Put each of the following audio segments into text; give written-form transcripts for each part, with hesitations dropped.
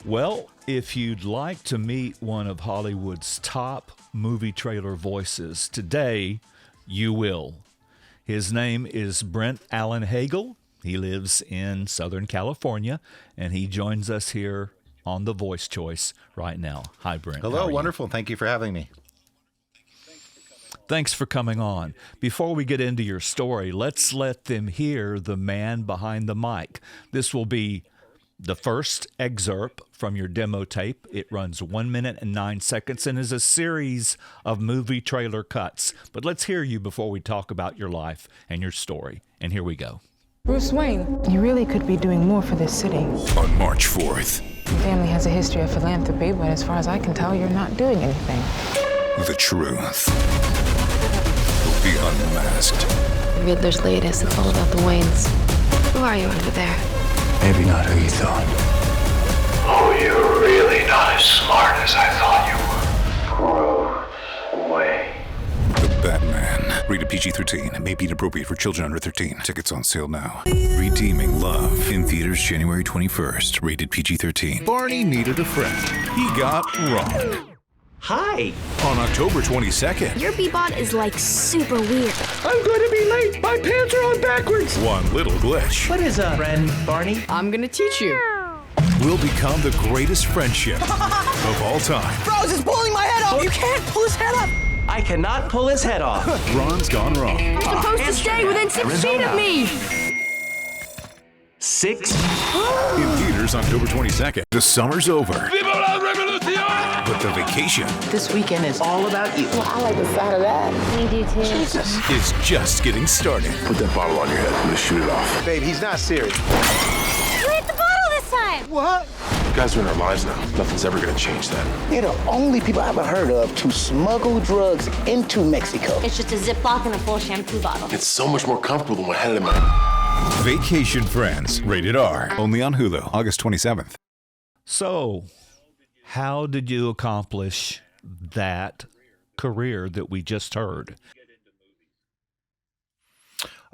Well, if you'd like to meet one of Hollywood's top movie trailer voices, today you will. His name is Brent Allen Hagel. He lives in Southern California, and he joins us here on The Voice Choice right now. Hi, Brent. Hello, wonderful. Thank you for having me. Thanks for coming on. Before we get into your story, let's let them hear the man behind the mic. This will be the first excerpt from your demo tape. It runs 1 minute and 9 seconds and is a series of movie trailer cuts. But let's hear you before we talk about your life and your story. And here we go. Bruce Wayne, you really could be doing more for this city. On March 4th. Your family has a history of philanthropy, but as far as I can tell, you're not doing anything. The truth will be unmasked. Riddler's latest, it's all about the Waynes. Who are you under there? Maybe not who you thought. Oh, you're really not as smart as I thought you were. Gross way. The Batman. Rated PG-13. May be inappropriate for children under 13. Tickets on sale now. Redeeming Love. In theaters January 21st. Rated PG-13. Barney needed a friend. He got wrong. Hi. On October 22nd. Your Bebot is like super weird. I'm going to be late. My pants are on backwards. One little glitch What is a friend, Barney? I'm gonna teach you. will become the greatest friendship of all time. Rose is pulling my head off! You can't pull his head off! I cannot pull his head off. Ron's gone wrong. You're supposed to stay within 6 feet of me! 6? In theaters October 22nd. The summer's over. But the vacation This weekend is all about you. Well, I like the sound of that. We do too. is just getting started. Put that bottle on your head. I'm gonna shoot it off. Babe, he's not serious. You hit the bottle this time! What? You guys are in our lives now. Nothing's ever gonna change that. They're the only people I've ever heard of to smuggle drugs into Mexico. It's just a Ziploc and a full shampoo bottle. It's so much more comfortable than what I had in mind. Vacation Friends. Rated R. Only on Hulu. August 27th. So, how did you accomplish that career that we just heard?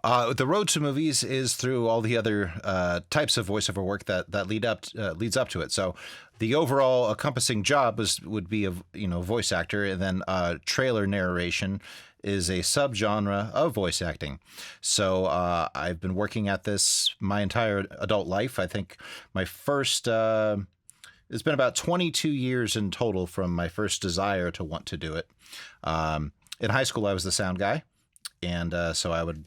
The road to movies is through all the other types of voiceover work that leads up to it. So, the overall encompassing job would be a voice actor, and then trailer narration is a subgenre of voice acting. So I've been working at this my entire adult life. I think my first it's been about 22 years in total from my first desire to want to do it. In high school, I was the sound guy, and so I would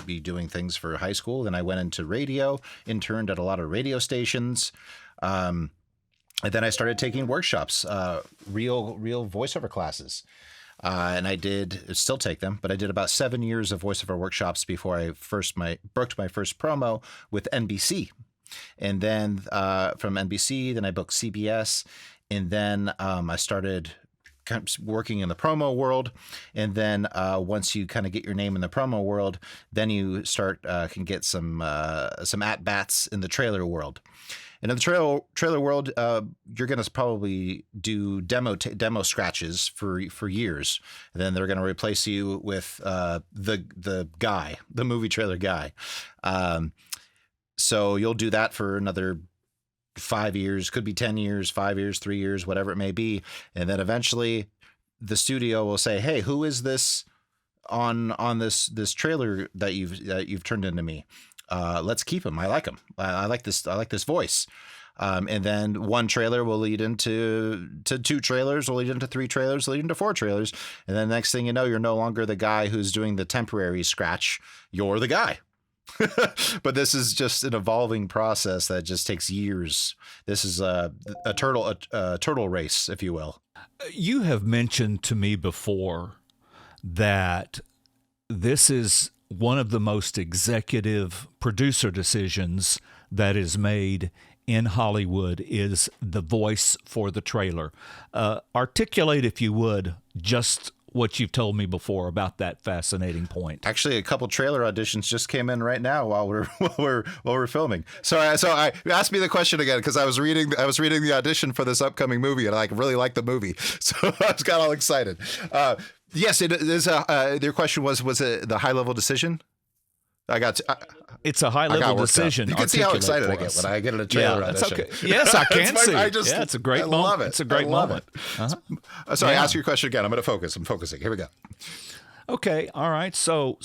be doing things for high school. Then I went into radio, interned at a lot of radio stations. And then I started taking workshops, real voiceover classes. And I still take them, but I did about 7 years of voiceover workshops before I booked my first promo with NBC. And then from NBC, then I booked CBS. And then I started kind of working in the promo world. And then once you kind of get your name in the promo world, then you can get some at-bats in the trailer world. And in the trailer world, you're going to probably do demo scratches for years. And then they're going to replace you with the movie trailer guy. So you'll do that for another 5 years, could be 10 years, 5 years, 3 years, whatever it may be. And then eventually the studio will say, "Hey, who is this on this trailer that you've turned into me? Let's keep him. I like him. I like this voice." And then one trailer will lead into 2 trailers, will lead into 3 trailers, will lead into 4 trailers. And then next thing you know, you're no longer the guy who's doing the temporary scratch. You're the guy. But this is just an evolving process that just takes years. This is a turtle race, if you will. You have mentioned to me before that this is one of the most executive producer decisions that is made in Hollywood is the voice for the trailer. Articulate, if you would, just what you've told me before about that fascinating point. Actually, a couple trailer auditions just came in right now while we're filming. So I asked me the question again because I was reading the audition for this upcoming movie and I really liked the movie, so I was got all excited. Yes, it is. Your question was it the high level decision? It's a high-level decision. You can see how excited I get when I get in a trailer audition. Okay. Yes, I can see. It's a great moment. Love it. It's a great moment. Sorry, ask your question again. I'm going to focus. I'm focusing. Here we go. Okay. All right. So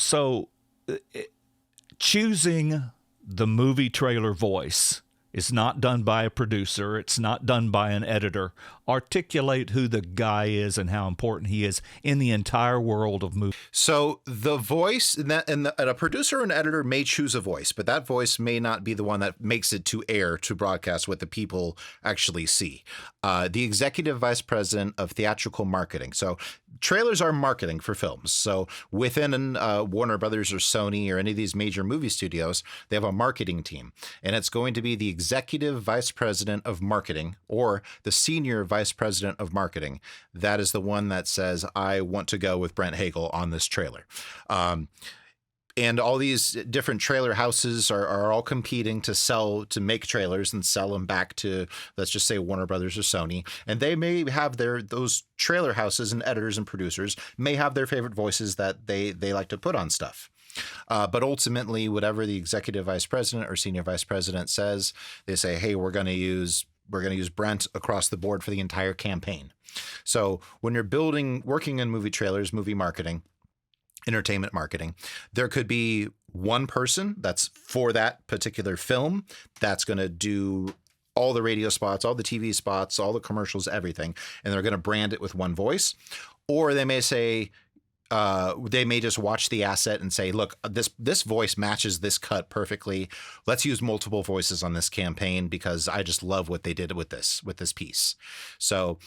choosing the movie trailer voice is not done by a producer. It's not done by an editor. Articulate who the guy is and how important he is in the entire world of movies. So the voice, and a producer and editor may choose a voice, but that voice may not be the one that makes it to air, to broadcast, what the people actually see. The executive vice president of theatrical marketing. So trailers are marketing for films. So within Warner Brothers or Sony or any of these major movie studios, they have a marketing team. And it's going to be the executive vice president of marketing or the senior vice president of marketing. That is the one that says, I want to go with Brent Hagel on this trailer. And all these different trailer houses are all competing to make trailers and sell them back to, let's just say, Warner Brothers or Sony. And they may have those trailer houses and editors and producers may have their favorite voices that they like to put on stuff. But ultimately, whatever the executive vice president or senior vice president says, they say, hey, we're going to use Brent across the board for the entire campaign. So when you're working in movie trailers, movie marketing, entertainment marketing, there could be one person that's for that particular film that's going to do all the radio spots, all the TV spots, all the commercials, everything, and they're going to brand it with one voice. Or they may say, they may just watch the asset and say, look, this voice matches this cut perfectly. Let's use multiple voices on this campaign because I just love what they did with this piece. So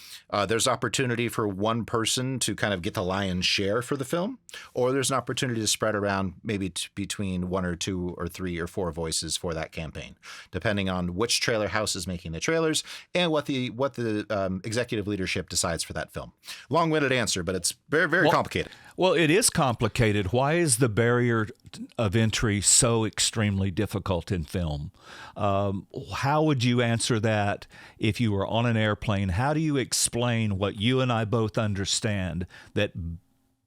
there's opportunity for one person to kind of get the lion's share for the film, or there's an opportunity to spread around maybe between one or two or three or four voices for that campaign, depending on which trailer house is making the trailers and what the executive leadership decides for that film. Long-winded answer, but it's very, very complicated. Well, it is complicated. Why is the barrier of entry so extremely difficult in film? How would you answer that if you were on an airplane? How do you explain what you and I both understand, that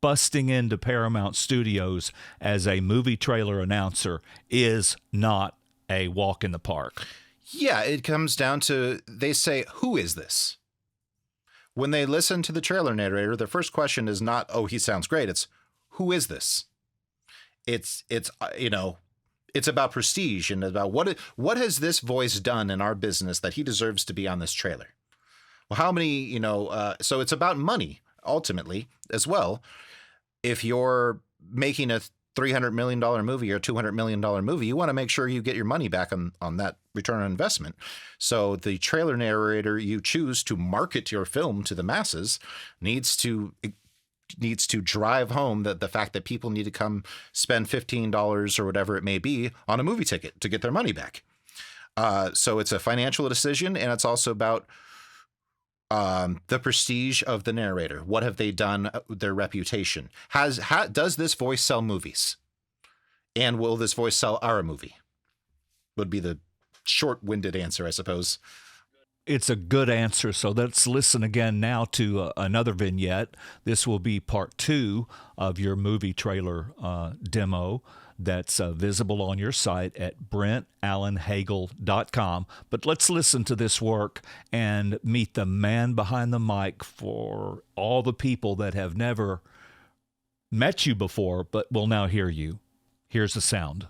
busting into Paramount Studios as a movie trailer announcer is not a walk in the park? Yeah, it comes down to, they say, who is this? When they listen to the trailer narrator, their first question is not, oh, he sounds great. It's, who is this? It's about prestige and about what has this voice done in our business that he deserves to be on this trailer? Well, how many, so it's about money ultimately as well. If you're making a $300 million movie or $200 million movie, you want to make sure you get your money back on that return on investment. So the trailer narrator you choose to market your film to the masses needs to drive home the fact that people need to come spend $15 or whatever it may be on a movie ticket to get their money back. So it's a financial decision, and it's also about the prestige of the narrator. What have they done? Their reputation. Does this voice sell movies? And will this voice sell our movie? Would be the short-winded answer, I suppose. It's a good answer. So let's listen again now to another vignette. This will be part 2 of your movie trailer demo that's visible on your site at brentallenhagel.com. But let's listen to this work and meet the man behind the mic for all the people that have never met you before but will now hear you. Here's the sound.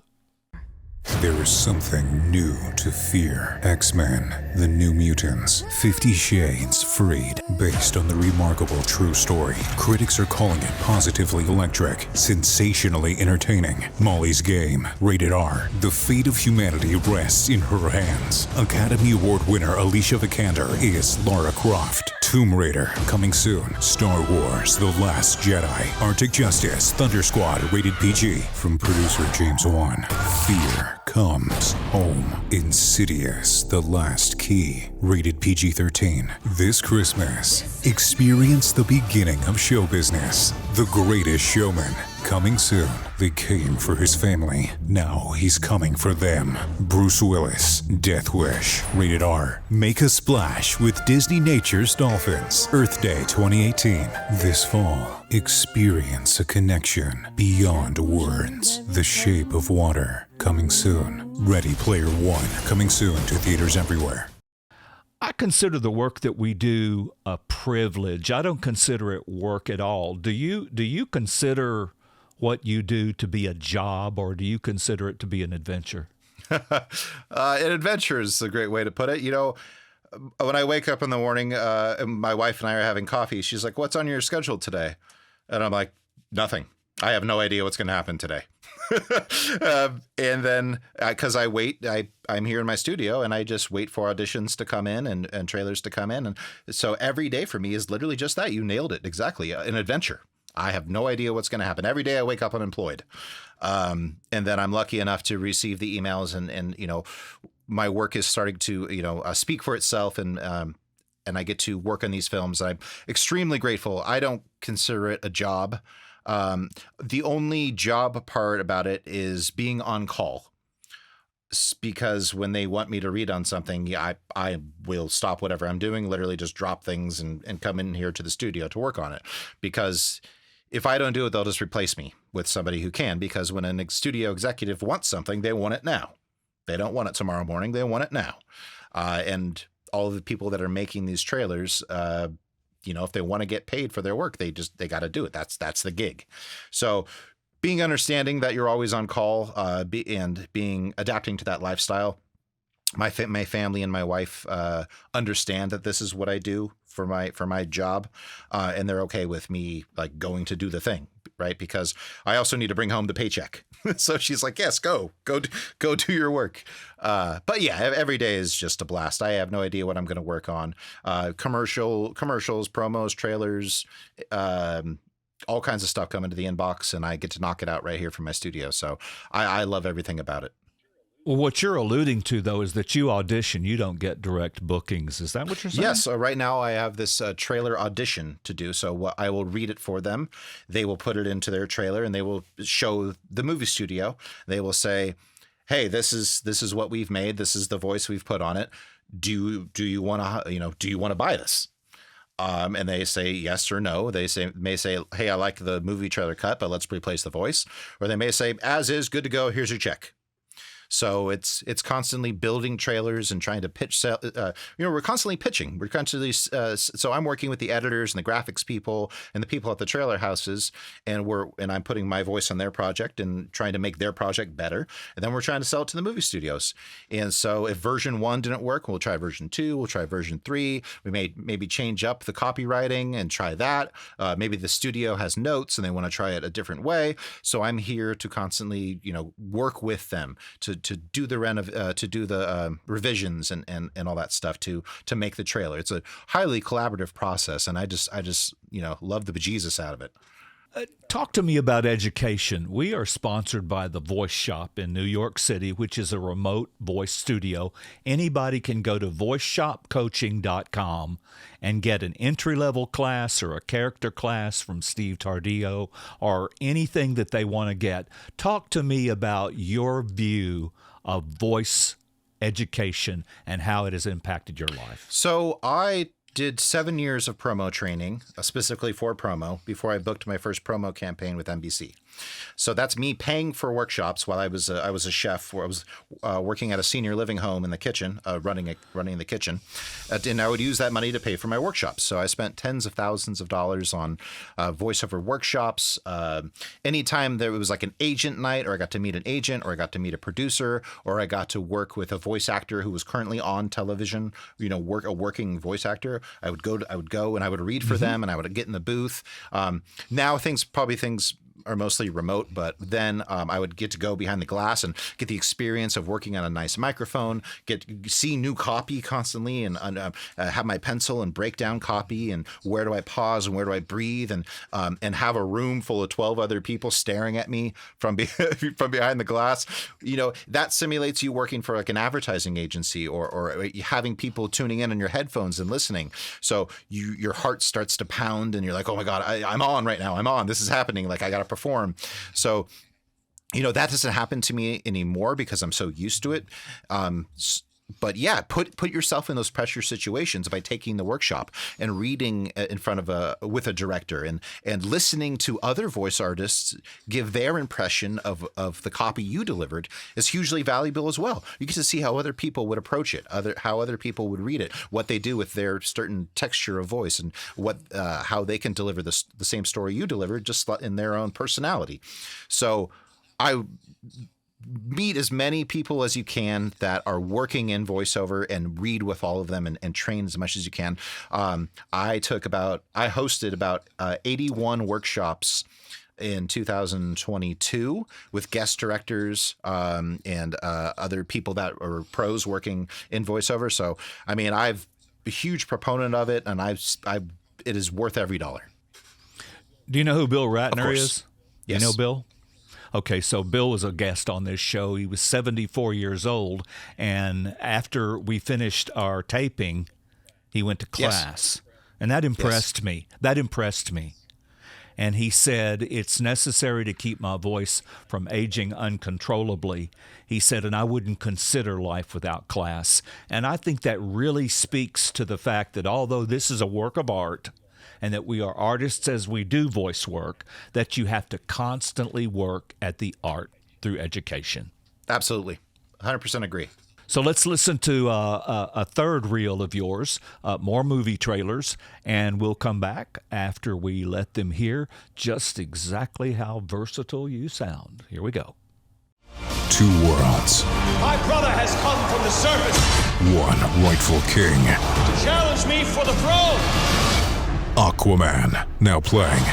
There is something new to fear. X-Men, The New Mutants, 50 Shades Freed, based on the remarkable true story. Critics are calling it positively electric, sensationally entertaining. Molly's Game, rated R. The fate of humanity rests in her hands. Academy Award winner Alicia Vikander is Lara Croft. Tomb Raider, coming soon. Star Wars, The Last Jedi. Arctic Justice, Thunder Squad, rated PG. From producer James Wan. Fear comes home. Insidious, The Last Key, rated PG-13. This Christmas, experience the beginning of show business. The Greatest Showman, Coming soon. They came for his family. Now he's coming for them. Bruce Willis, Death Wish. Rated R. Make a splash with Disney Nature's Dolphins. Earth Day 2018. This fall, experience a connection beyond words. The Shape of Water. Coming soon. Ready Player One. Coming soon to theaters everywhere. I consider the work that we do a privilege. I don't consider it work at all. Do you consider what you do to be a job, or do you consider it to be an adventure? An adventure is a great way to put it. You know, when I wake up in the morning, and my wife and I are having coffee, she's like, "What's on your schedule today?" And I'm like, "Nothing. I have no idea what's going to happen today." And then because I'm here in my studio and I just wait for auditions to come in and trailers to come in. And so every day for me is literally just that. You nailed it exactly. An adventure. I have no idea what's going to happen. Every day I wake up unemployed. And then I'm lucky enough to receive the emails and you know, my work is starting to, you know, speak for itself and I get to work on these films. I'm extremely grateful. I don't consider it a job. The only job part about it is being on call, because when they want me to read on something, yeah, I will stop whatever I'm doing, literally just drop things and come in here to the studio to work on it. Because if I don't do it, they'll just replace me with somebody who can, because when a studio executive wants something, they want it now. They don't want it tomorrow morning. They want it now. And all of the people that are making these trailers, you know, if they want to get paid for their work, they got to do it. That's the gig. So being understanding that you're always on call, and adapting to that lifestyle. My family and my wife understand that this is what I do for my job, and they're okay with me like going to do the thing, right? Because I also need to bring home the paycheck. So she's like, "Yes, go do your work." But yeah, every day is just a blast. I have no idea what I'm going to work on. Commercials, promos, trailers, all kinds of stuff come into the inbox, and I get to knock it out right here from my studio. So I love everything about it. Well, what you're alluding to, though, is that you audition. You don't get direct bookings. Is that what you're saying? Yes. So right now I have this trailer audition to do. So I will read it for them. They will put it into their trailer, and they will show the movie studio. They will say, "Hey, this is what we've made. This is the voice we've put on it. Do you want to buy this?" And they say yes or no. They may say, "Hey, I like the movie trailer cut, but let's replace the voice." Or they may say, "As is, good to go. Here's your check." So it's constantly building trailers and trying to pitch. We're constantly pitching. We're constantly. So I'm working with the editors and the graphics people and the people at the trailer houses, and I'm putting my voice on their project and trying to make their project better. And then we're trying to sell it to the movie studios. And so if version 1 didn't work, we'll try version 2. We'll try version 3. We may maybe change up the copywriting and try that. Maybe the studio has notes and they want to try it a different way. So I'm here to constantly, work with them to do the revisions and all that stuff to make the trailer. It's a highly collaborative process, and I just love the bejesus out of it. Talk to me about education. We are sponsored by the Voice Shop in New York City, which is a remote voice studio. Anybody can go to voiceshopcoaching.com and get an entry-level class or a character class from Steve Tardillo or anything that they want to get. Talk to me about your view of voice education and how it has impacted your life. So I did 7 years of promo training, specifically for promo, before I booked my first promo campaign with NBC. So that's me paying for workshops while I was a chef, where I was working at a senior living home in the kitchen, running the kitchen, and I would use that money to pay for my workshops. So I spent tens of thousands of dollars on voiceover workshops. Anytime there was like an agent night, or I got to meet an agent, or I got to meet a producer, or I got to work with a voice actor who was currently on television, a working voice actor, I would go and I would read for them, and I would get in the booth. Now things are mostly remote, but then I would get to go behind the glass and get the experience of working on a nice microphone, see new copy constantly, and have my pencil and break down copy, and where do I pause and where do I breathe, and have a room full of 12 other people staring at me from behind the glass. That simulates you working for like an advertising agency or having people tuning in on your headphones and listening. So your heart starts to pound, and you're like, oh my God, I'm on right now. I'm on. This is happening. Like I got to perform. So, that doesn't happen to me anymore because I'm so used to it. But yeah, put yourself in those pressure situations by taking the workshop and reading in front of with a director and listening to other voice artists give their impression of the copy you delivered is hugely valuable as well. You get to see how other people would approach it, how other people would read it, what they do with their certain texture of voice, and how they can deliver the same story you delivered just in their own personality. So I meet as many people as you can that are working in voiceover and read with all of them and train as much as you can. I hosted about 81 workshops in 2022 with guest directors and other people that are pros working in voiceover. So, I mean, I've a huge proponent of it, and it is worth every dollar. Do you know who Bill Ratner is? Yes. You know Bill? Okay, so Bill was a guest on this show. He was 74 years old, and after we finished our taping, he went to class. Yes. And that impressed me. That impressed me. And he said, it's necessary to keep my voice from aging uncontrollably. He said, and I wouldn't consider life without class. And I think that really speaks to the fact that although this is a work of art, and that we are artists as we do voice work, that you have to constantly work at the art through education. Absolutely. 100% agree. So let's listen to a third reel of yours, more movie trailers, and we'll come back after we let them hear just exactly how versatile you sound. Here we go. Two worlds. My brother has come from the surface. One rightful king. To challenge me for the throne. Aquaman, now playing.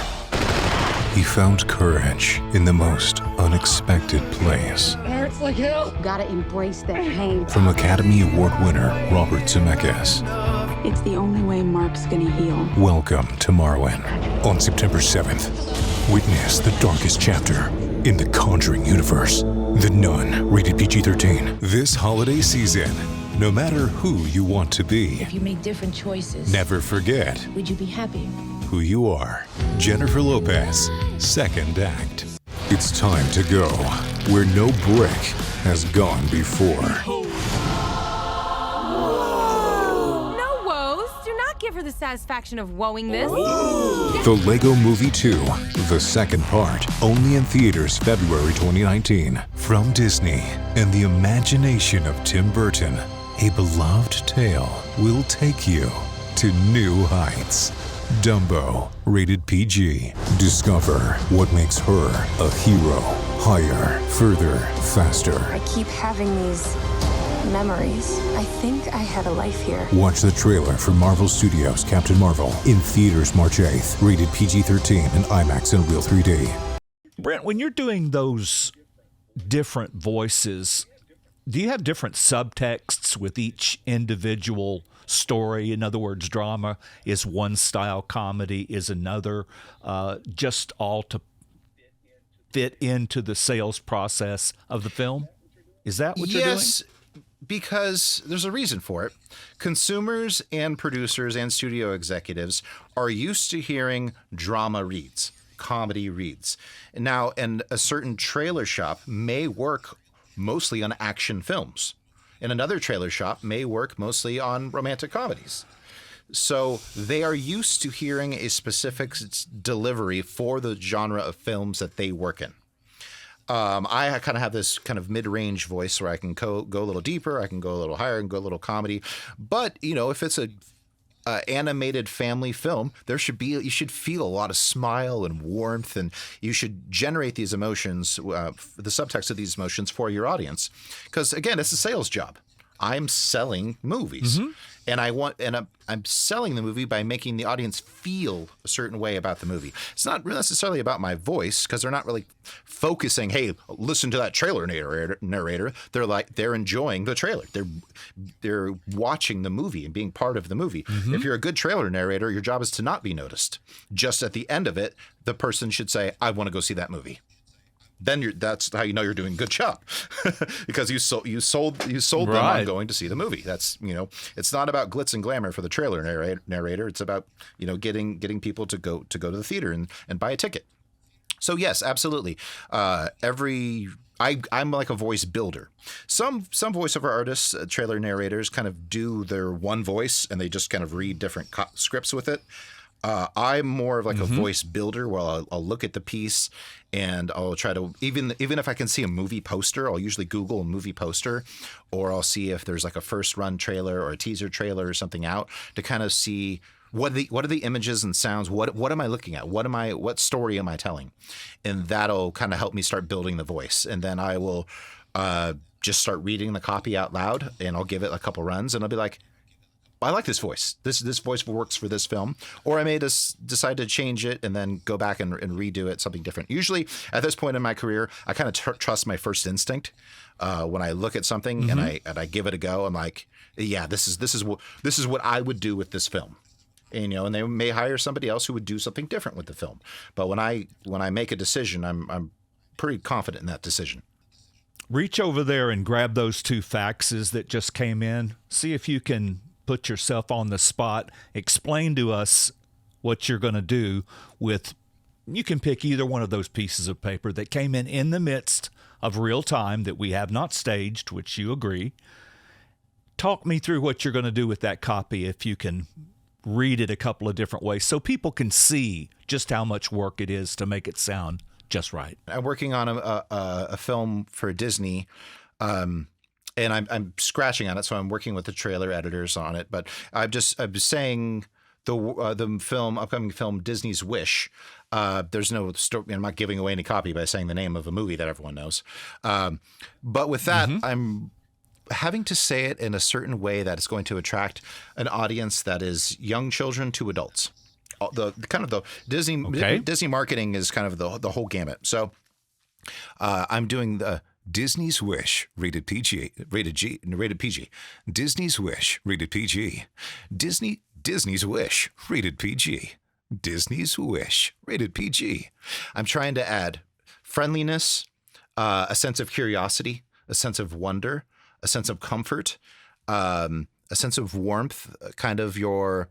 He found courage in the most unexpected place. It hurts like hell. Gotta embrace that pain. From Academy Award winner Robert Zemeckis. It's the only way Mark's gonna heal. Welcome to Marwen. On September 7th, witness the darkest chapter in the Conjuring universe. The Nun, rated PG-13. This holiday season, no matter who you want to be. If you make different choices, never forget. Would you be happy? Who you are. Jennifer Lopez, second act. It's time to go where no brick has gone before. No woes. Do not give her the satisfaction of woeing this. The Lego Movie 2, the second part, only in theaters February 2019. From Disney and the imagination of Tim Burton, a beloved tale will take you to new heights. Dumbo, rated PG. Discover what makes her a hero. Higher, further, faster. I keep having these memories. I think I had a life here. Watch the trailer for Marvel Studios' Captain Marvel in theaters March 8th. Rated PG-13 and IMAX and Real 3D. Brent, when you're doing those different voices, do you have different subtexts with each individual story? In other words, drama is one style, comedy is another, just all to fit into the sales process of the film? Is that what you're doing? Yes, because there's a reason for it. Consumers and producers and studio executives are used to hearing drama reads, comedy reads. Now, and a certain trailer shop may work mostly on action films, and another trailer shop may work mostly on romantic comedies. So they are used to hearing a specific delivery for the genre of films that they work in. I kind of have this kind of mid-range voice where I can go a little deeper, I can go a little higher, and go a little comedy. But, if it's a animated family film, you should feel a lot of smile and warmth, and you should generate these emotions, the subtext of these emotions for your audience. Because again, it's a sales job. I'm selling movies, and I'm selling the movie by making the audience feel a certain way about the movie. It's not necessarily about my voice, because they're not really focusing, hey, listen to that trailer narrator. They're enjoying the trailer. They're watching the movie and being part of the movie. If you're a good trailer narrator, your job is to not be noticed. Just at the end of it, the person should say, I want to go see that movie. Then that's how you know you're doing a good job, because you sold them on going to see the movie. That's, it's not about glitz and glamour for the trailer narrator. It's about, getting people to go to the theater and buy a ticket. So yes, absolutely. I'm like a voice builder. Some voiceover artists, trailer narrators, kind of do their one voice and they just kind of read different scripts with it. I'm more of like a voice builder where I'll look at the piece and I'll try to, even if I can see a movie poster, I'll usually Google a movie poster, or I'll see if there's like a first run trailer or a teaser trailer or something out to kind of see what are the images and sounds, what am I looking at? What story am I telling? And that'll kind of help me start building the voice. And then I will just start reading the copy out loud, and I'll give it a couple runs and I'll be like, I like this voice. This voice works for this film. Or I may decide to change it and then go back and redo it, something different. Usually at this point in my career, I kind of trust my first instinct. When I look at something and I give it a go, I'm like, yeah, this is what I would do with this film. And, and they may hire somebody else who would do something different with the film. But when I make a decision, I'm pretty confident in that decision. Reach over there and grab those 2 faxes that just came in. See if you can put yourself on the spot. Explain to us what you're going to do with, you can pick either one of those pieces of paper that came in the midst of real time that we have not staged, which you agree. Talk me through what you're going to do with that copy if you can read it a couple of different ways so people can see just how much work it is to make it sound just right. I'm working on a film for Disney, and I'm scratching on it, so I'm working with the trailer editors on it. But I'm saying the upcoming film Disney's Wish. There's no story. I'm not giving away any copy by saying the name of a movie that everyone knows. But with that, I'm having to say it in a certain way that is going to attract an audience that is young children to adults. The Disney marketing is kind of the whole gamut. So I'm doing the Disney's Wish, rated PG. Disney's Wish, rated PG. Disney's Wish, rated PG. Disney's Wish, rated PG. I'm trying to add friendliness, a sense of curiosity, a sense of wonder, a sense of comfort, a sense of warmth, kind of your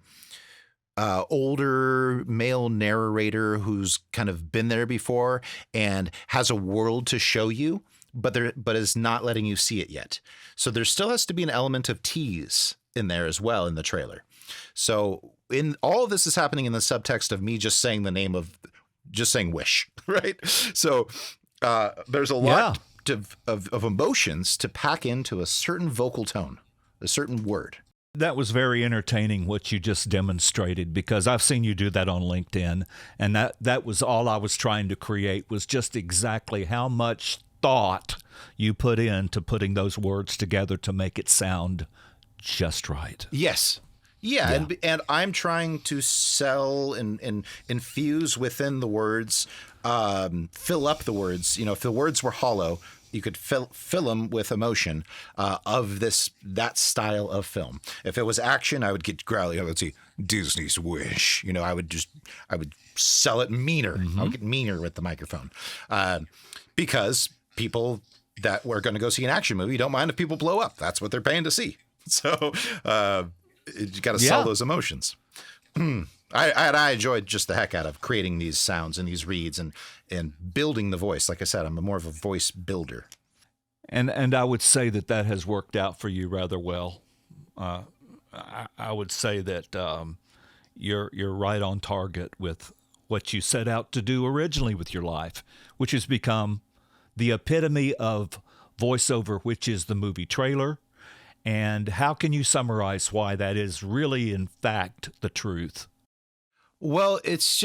older male narrator who's kind of been there before and has a world to show you, but is not letting you see it yet. So there still has to be an element of tease in there as well in the trailer. So in all of this is happening in the subtext of me just saying wish, right? So there's a lot of emotions to pack into a certain vocal tone, a certain word. That was very entertaining what you just demonstrated, because I've seen you do that on LinkedIn, and that was all I was trying to create, was just exactly how much thought you put into putting those words together to make it sound just right. Yes. Yeah. And I'm trying to sell and infuse within the words, fill up the words. If the words were hollow, you could fill them with emotion of that style of film. If it was action, I would get growly. Let's see, Disney's Wish. I would sell it meaner. I would get meaner with the microphone, because people that were going to go see an action movie don't mind if people blow up. That's what they're paying to see. So you got to sell those emotions. I enjoyed just the heck out of creating these sounds and these reads and building the voice. Like I said, I'm more of a voice builder. And I would say that has worked out for you rather well. I would say that you're right on target with what you set out to do originally with your life, which has become the epitome of voiceover, which is the movie trailer. And how can you summarize why that is really, in fact, the truth? Well, it's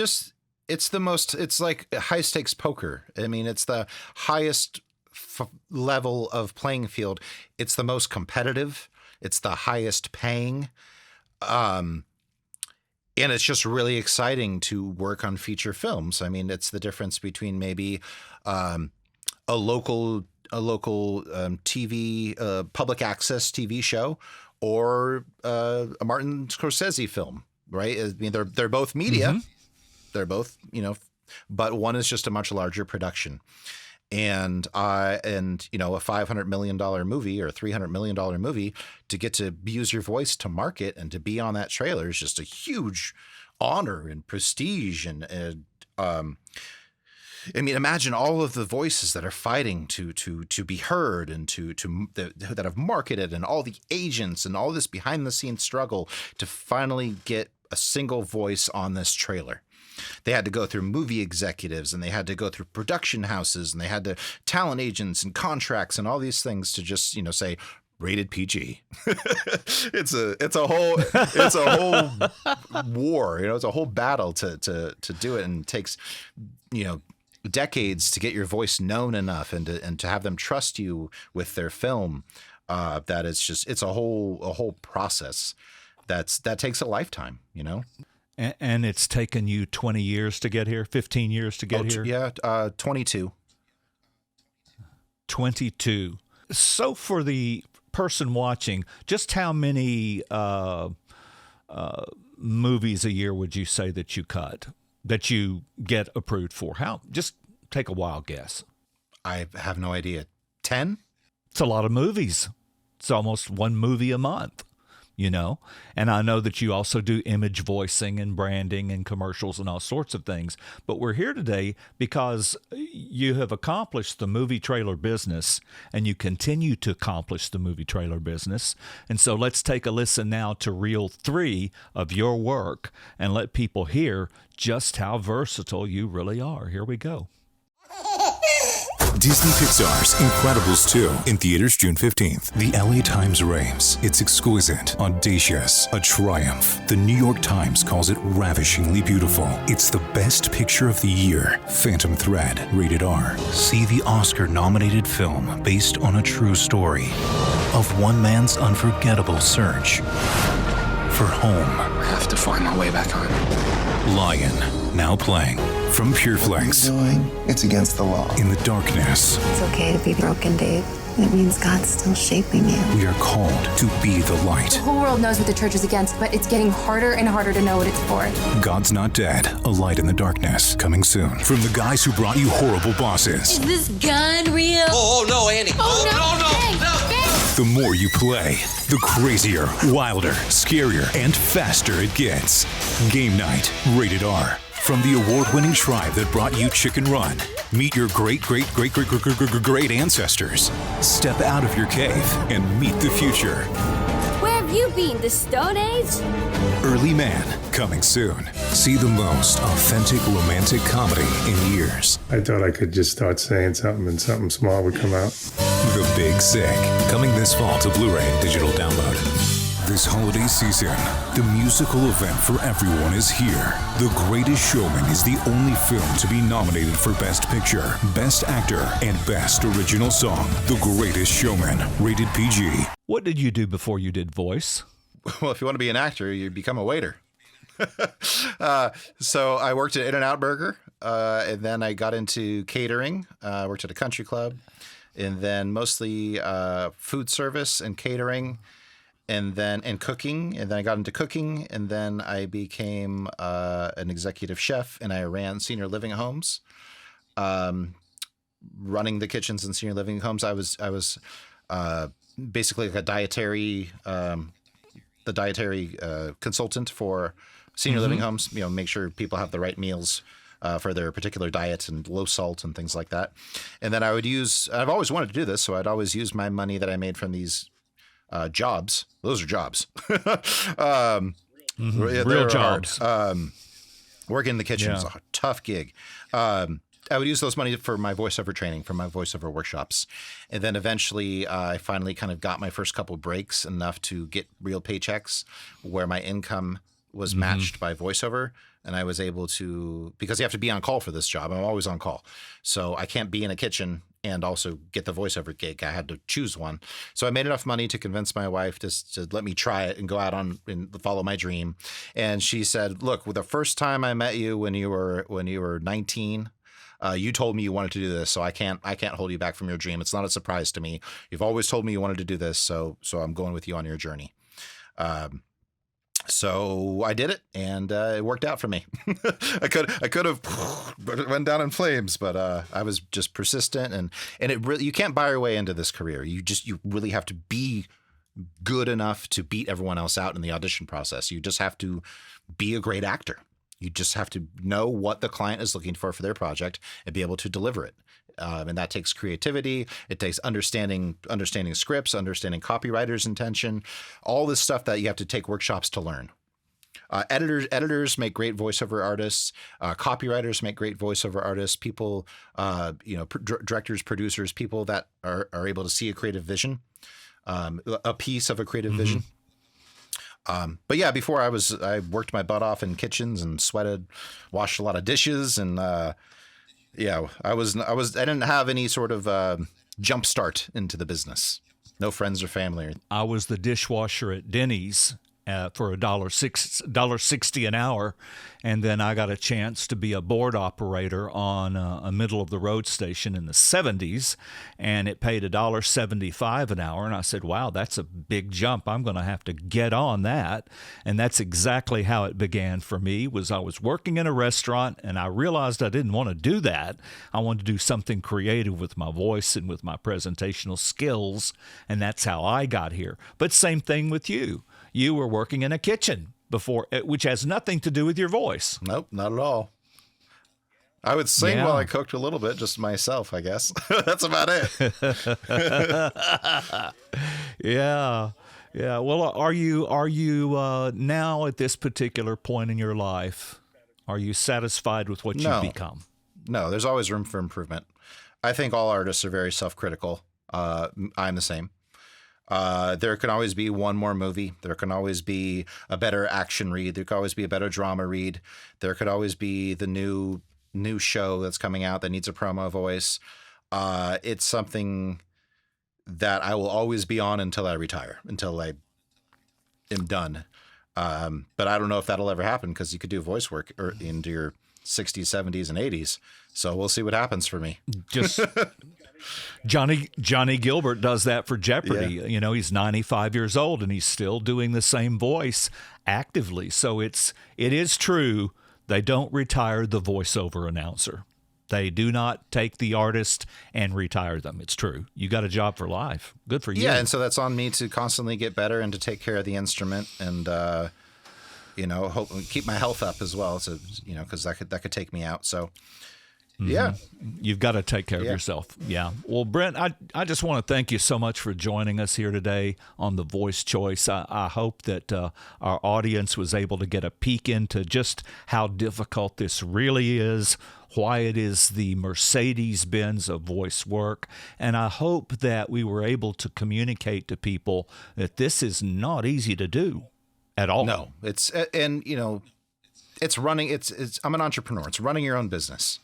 like high stakes poker. I mean, it's the highest level of playing field. It's the most competitive. It's the highest paying. And it's just really exciting to work on feature films. I mean, it's the difference between maybe a local TV, public access TV show, or a Martin Scorsese film, right? I mean, they're both media. They're both, but one is just a much larger production. And a $500 million movie or a $300 million movie, to get to use your voice to market and to be on that trailer is just a huge honor and prestige. And I mean, imagine all of the voices that are fighting to be heard and that have marketed, and all the agents and all this behind the scenes struggle to finally get a single voice on this trailer. They had to go through movie executives, and they had to go through production houses, and they had to talent agents and contracts and all these things to just, say rated PG. It's a whole war, it's a whole battle to do it, and it takes, decades to get your voice known enough and to have them trust you with their film. That it's a whole process that takes a lifetime, And it's taken you 20 years to get here, 15 years to get here? Yeah, 22. 22. So for the person watching, just how many movies a year would you say that you cut, that you get approved for? Just take a wild guess. I have no idea. 10? It's a lot of movies. It's almost one movie a month. And I know that you also do image voicing and branding and commercials and all sorts of things. But we're here today because you have accomplished the movie trailer business, and you continue to accomplish the movie trailer business. And so let's take a listen now to reel 3 of your work and let people hear just how versatile you really are. Here we go. Disney Pixar's Incredibles 2 in theaters June 15th. The LA Times raves. It's exquisite, audacious, a triumph. The New York Times calls it ravishingly beautiful. It's the best picture of the year. Phantom Thread, rated R. See the Oscar-nominated film based on a true story of one man's unforgettable search for home. I have to find my way back home. Lion, now playing. From PureFlex. What are you doing? It's against the law. In the darkness. It's okay to be broken, Dave. It means God's still shaping you. We are called to be the light. The whole world knows what the church is against, but it's getting harder and harder to know what it's for. God's Not Dead, a light in the darkness, coming soon. From the guys who brought you Horrible Bosses. Is this gun real? Oh, no, Annie. Oh, no. The more you play, the crazier, wilder, scarier, and faster it gets. Game Night, rated R. From the award-winning tribe that brought you Chicken Run, meet your great ancestors. Step out of your cave and meet the future. Where have you been, the Stone Age? Early Man, coming soon. See the most authentic romantic comedy in years. I thought I could just start saying something and something small would come out. The Big Sick, coming this fall to Blu-ray and digital download. This holiday season, the musical event for everyone is here. The Greatest Showman is the only film to be nominated for Best Picture, Best Actor, and Best Original Song. The Greatest Showman, rated PG. What did you do before you did voice? Well, if you want to be an actor, you become a waiter. So I worked at In-N-Out Burger, and then I got into catering. Worked at a country club, and then mostly food service and catering. And cooking, and then I got into cooking, and then I became an executive chef, and I ran senior living homes, running the kitchens in senior living homes. I was basically like a dietary consultant for senior living homes. Make sure people have the right meals for their particular diet and low salt and things like that. And then I've always wanted to do this, so I'd always use my money that I made from these jobs. Those are jobs. Real jobs. Working in the kitchen is a tough gig. I would use those money for my voiceover training, for my voiceover workshops. And then eventually I finally kind of got my first couple breaks, enough to get real paychecks where my income was matched by voiceover. And I was able to, because you have to be on call for this job. I'm always on call. So I can't be in a kitchen and also get the voiceover gig. I had to choose one. So I made enough money to convince my wife to let me try it and go out on and follow my dream. And she said, look, the first time I met you when you were 19, you told me you wanted to do this, so I can't hold you back from your dream. It's not a surprise to me. You've always told me you wanted to do this, so I'm going with you on your journey. So I did it, and it worked out for me. I could have went down in flames, but I was just persistent, and it really, you can't buy your way into this career. You really have to be good enough to beat everyone else out in the audition process. You just have to be a great actor. You just have to know what the client is looking for their project and be able to deliver it. And that takes creativity. It takes understanding scripts, understanding copywriter's intention, all this stuff that you have to take workshops to learn. Editors make great voiceover artists. Copywriters make great voiceover artists. People, directors, producers, people that are able to see a creative vision, a piece of a creative vision. But yeah, before I worked my butt off in kitchens and sweated, washed a lot of dishes, and I didn't have any sort of jump start into the business. No friends or family. I was the dishwasher at Denny's for $1.60 an hour, and then I got a chance to be a board operator on a middle of the road station in the 70s, and it paid $1.75 an hour. And I said, wow, that's a big jump. I'm going to have to get on that. And that's exactly how it began for me. I was working in a restaurant, and I realized I didn't want to do that. I wanted to do something creative with my voice and with my presentational skills, and that's how I got here. But same thing with you. You were working in a kitchen before, which has nothing to do with your voice. Nope, not at all. I would sing while I cooked a little bit, just myself, I guess. That's about it. Yeah. Well, are you now at this particular point in your life, are you satisfied with what you've become? No, there's always room for improvement. I think all artists are very self-critical. I'm the same. There can always be one more movie. There can always be a better action read. There could always be a better drama read. There could always be the new show that's coming out that needs a promo voice. It's something that I will always be on until I retire, until I am done. But I don't know if that'll ever happen, because you could do voice work into your 60s, 70s, and 80s. So we'll see what happens for me. Just Johnny Gilbert does that for Jeopardy. Yeah. He's 95 years old and he's still doing the same voice actively. So it is true. They don't retire the voiceover announcer. They do not take the artist and retire them. It's true. You got a job for life. Good for you. Yeah, and so that's on me to constantly get better and to take care of the instrument and keep my health up as well. So because that could take me out. So. Yeah. You've got to take care of yourself. Yeah. Well, Brent, I just want to thank you so much for joining us here today on The Voice Choice. I hope that our audience was able to get a peek into just how difficult this really is, why it is the Mercedes-Benz of voice work. And I hope that we were able to communicate to people that this is not easy to do at all. No, it's running. I'm an entrepreneur. It's running your own business.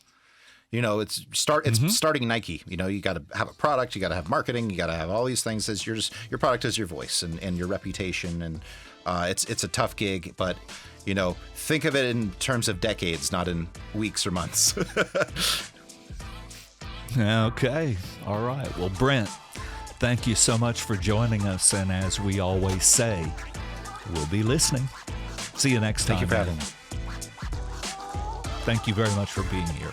It's starting Nike. You got to have a product, you got to have marketing, you got to have all these things. As your product is your voice and your reputation, and it's a tough gig. But think of it in terms of decades, not in weeks or months. Okay, all right. Well, Brent, thank you so much for joining us, and as we always say, we'll be listening. See you next time. Thank you for having me. Thank you very much for being here.